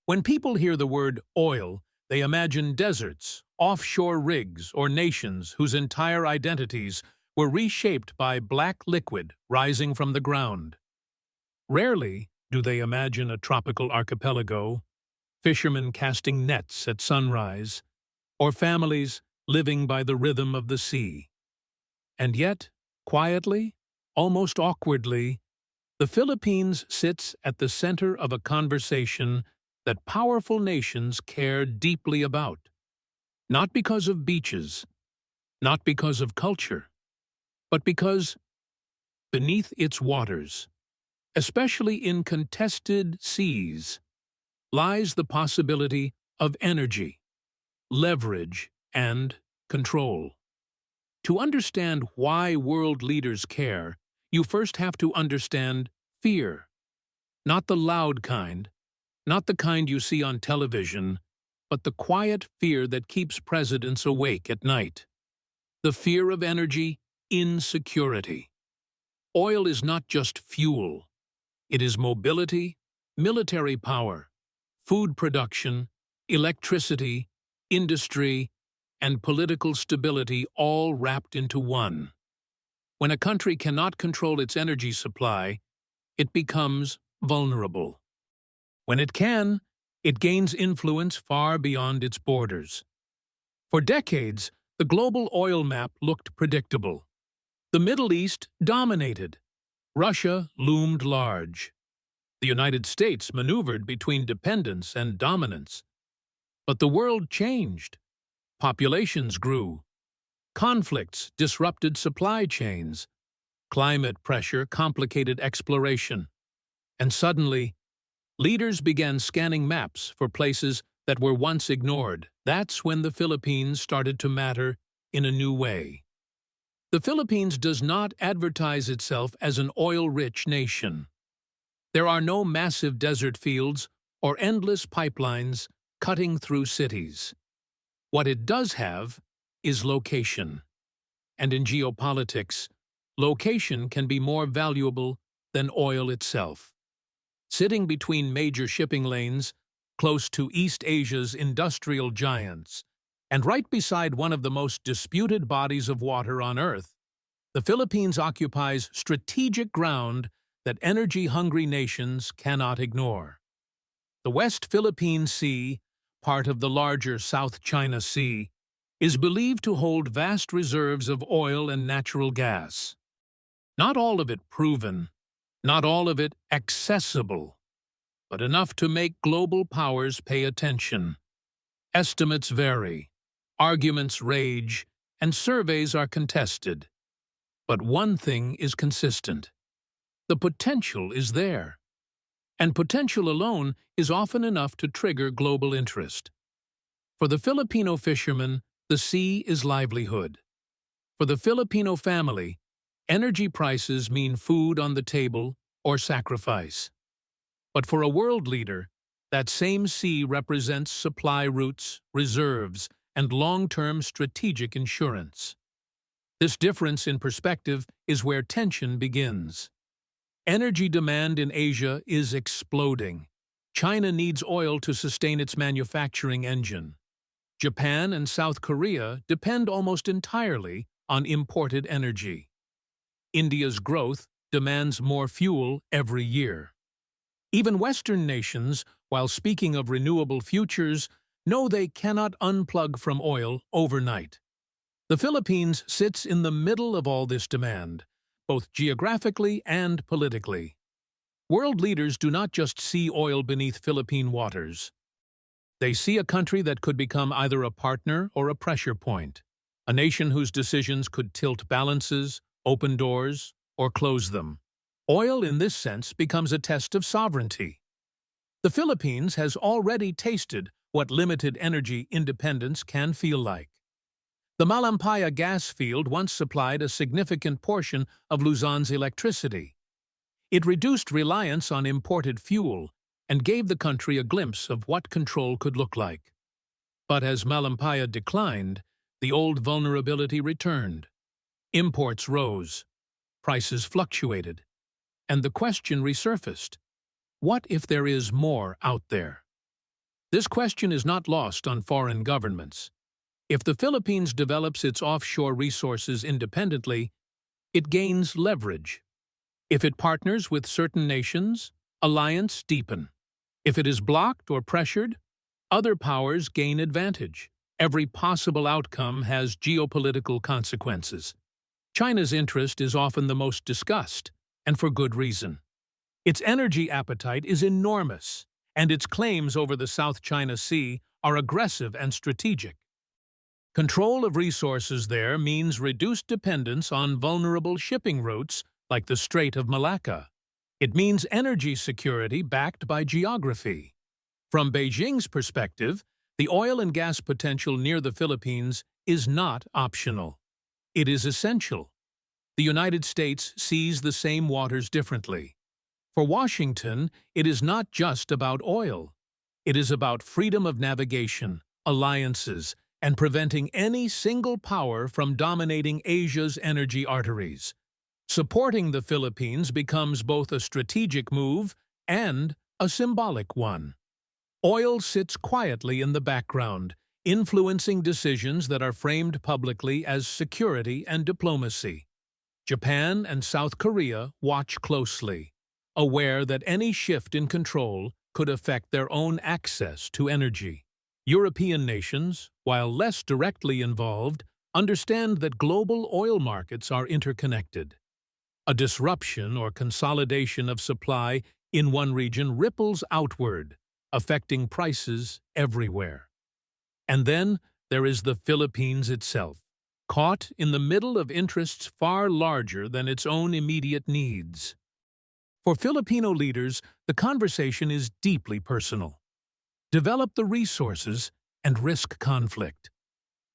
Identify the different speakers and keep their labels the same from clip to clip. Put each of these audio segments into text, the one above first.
Speaker 1: When people hear the word oil, they imagine deserts, offshore rigs, or nations whose entire identities were reshaped by black liquid rising from the ground. Rarely do they imagine a tropical archipelago, fishermen casting nets at sunrise, or families living by the rhythm of the sea. And yet, quietly, almost awkwardly, the Philippines sits at the center of a conversation that powerful nations care deeply about. Not because of beaches, not because of culture, but because beneath its waters, especially in contested seas, lies the possibility of energy, leverage, and control. To understand why world leaders care, you first have to understand fear. Not the loud kind, not the kind you see on television, but the quiet fear that keeps presidents awake at night. The fear of energy insecurity. Oil is not just fuel. It is mobility, military power, food production, electricity, industry, and political stability all wrapped into one. When a country cannot control its energy supply, it becomes vulnerable. When it can, it gains influence far beyond its borders. For decades, the global oil map looked predictable. The Middle East dominated. Russia loomed large. The United States maneuvered between dependence and dominance. But the world changed. Populations grew. Conflicts disrupted supply chains. Climate pressure complicated exploration. And suddenly, leaders began scanning maps for places that were once ignored. That's when the Philippines started to matter in a new way. The Philippines does not advertise itself as an oil-rich nation. There are no massive desert fields or endless pipelines cutting through cities. What it does have is location. And in geopolitics, location can be more valuable than oil itself. Sitting between major shipping lanes, close to East Asia's industrial giants, and right beside one of the most disputed bodies of water on Earth, the Philippines occupies strategic ground that energy-hungry nations cannot ignore. The West Philippine Sea, part of the larger South China Sea, is believed to hold vast reserves of oil and natural gas. Not all of it proven, not all of it accessible, but enough to make global powers pay attention. Estimates vary, arguments rage, and surveys are contested. But one thing is consistent. The potential is there. And potential alone is often enough to trigger global interest. For the Filipino fisherman, the sea is livelihood. For the Filipino family, energy prices mean food on the table or sacrifice. But for a world leader, that same sea represents supply routes, reserves, and long-term strategic insurance. This difference in perspective is where tension begins. Energy demand in Asia is exploding. China needs oil to sustain its manufacturing engine. Japan and South Korea depend almost entirely on imported energy. India's growth demands more fuel every year. Even Western nations, while speaking of renewable futures, know they cannot unplug from oil overnight. The Philippines sits in the middle of all this demand, both geographically and politically. World leaders do not just see oil beneath Philippine waters. They see a country that could become either a partner or a pressure point, a nation whose decisions could tilt balances, open doors, or close them. Oil, in this sense, becomes a test of sovereignty. The Philippines has already tasted what limited energy independence can feel like. The Malampaya gas field once supplied a significant portion of Luzon's electricity. It reduced reliance on imported fuel and gave the country a glimpse of what control could look like. But as Malampaya declined, the old vulnerability returned. Imports rose, prices fluctuated, and the question resurfaced: what if there is more out there? This question is not lost on foreign governments. If the Philippines develops its offshore resources independently, it gains leverage. If it partners with certain nations, alliances deepen. If it is blocked or pressured, other powers gain advantage. Every possible outcome has geopolitical consequences. China's interest is often the most discussed, and for good reason. Its energy appetite is enormous, and its claims over the South China Sea are aggressive and strategic. Control of resources there means reduced dependence on vulnerable shipping routes like the Strait of Malacca. It means energy security backed by geography. From Beijing's perspective, the oil and gas potential near the Philippines is not optional. It is essential. The United States sees the same waters differently. For Washington, it is not just about oil. It is about freedom of navigation, alliances, and preventing any single power from dominating Asia's energy arteries. Supporting the Philippines becomes both a strategic move and a symbolic one. Oil sits quietly in the background, influencing decisions that are framed publicly as security and diplomacy. Japan and South Korea watch closely, aware that any shift in control could affect their own access to energy. European nations, while less directly involved, understand that global oil markets are interconnected. A disruption or consolidation of supply in one region ripples outward, affecting prices everywhere. And then there is the Philippines itself, caught in the middle of interests far larger than its own immediate needs. For Filipino leaders, the conversation is deeply personal. Develop the resources and risk conflict.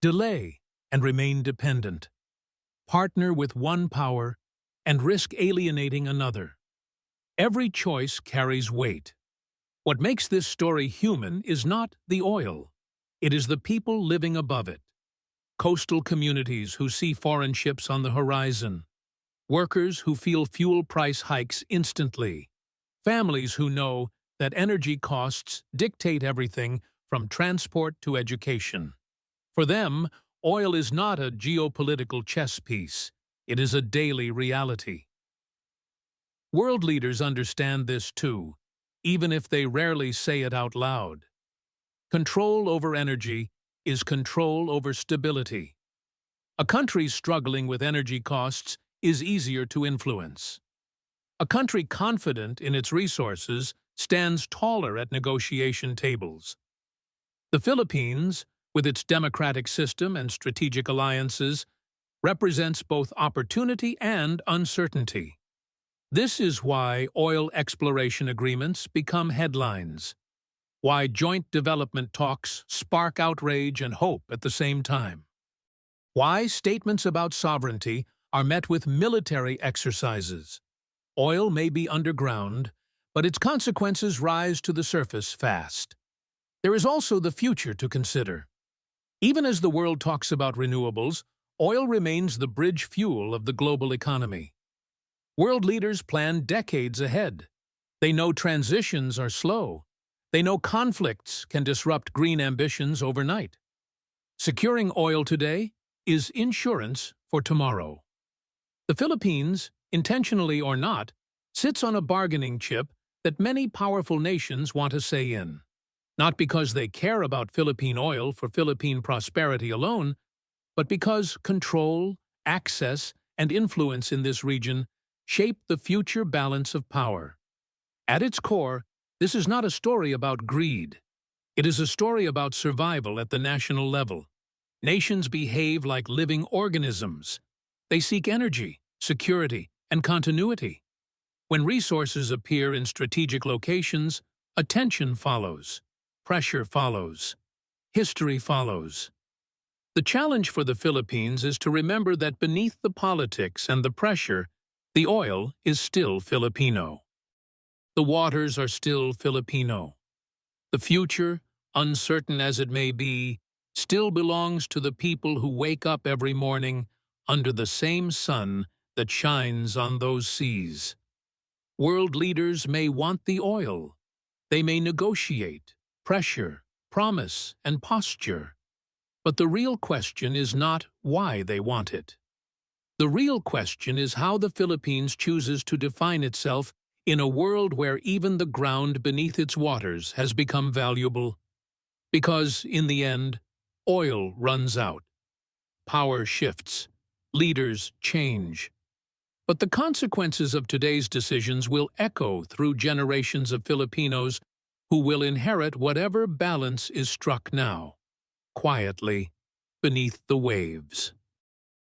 Speaker 1: Delay and remain dependent. Partner with one power and risk alienating another. Every choice carries weight. What makes this story human is not the oil. It is the people living above it. Coastal communities who see foreign ships on the horizon. Workers who feel fuel price hikes instantly. Families who know that energy costs dictate everything from transport to education. For them, oil is not a geopolitical chess piece. It is a daily reality. World leaders understand this too, even if they rarely say it out loud. Control over energy is control over stability. A country struggling with energy costs is easier to influence. A country confident in its resources stands taller at negotiation tables. The Philippines, with its democratic system and strategic alliances, represents both opportunity and uncertainty. This is why oil exploration agreements become headlines, why joint development talks spark outrage and hope at the same time, why statements about sovereignty are met with military exercises. Oil may be underground, but its consequences rise to the surface fast. There is also the future to consider. Even as the world talks about renewables, oil remains the bridge fuel of the global economy. World leaders plan decades ahead. They know transitions are slow. They know conflicts can disrupt green ambitions overnight. Securing oil today is insurance for tomorrow. The Philippines, intentionally or not, sits on a bargaining chip that many powerful nations want a say in. Not because they care about Philippine oil for Philippine prosperity alone, but because control, access, and influence in this region shape the future balance of power. At its core, this is not a story about greed. It is a story about survival at the national level. Nations behave like living organisms. They seek energy, security, and continuity. When resources appear in strategic locations, attention follows, pressure follows, history follows. The challenge for the Philippines is to remember that beneath the politics and the pressure, the oil is still Filipino. The waters are still Filipino. The future, uncertain as it may be, still belongs to the people who wake up every morning under the same sun that shines on those seas. World leaders may want the oil. They may negotiate. pressure, promise, and posture. But the real question is not why they want it. The real question is how the Philippines chooses to define itself in a world where even the ground beneath its waters has become valuable. Because, in the end, oil runs out, power shifts, leaders change. But the consequences of today's decisions will echo through generations of Filipinos who will inherit whatever balance is struck now, quietly, beneath the waves.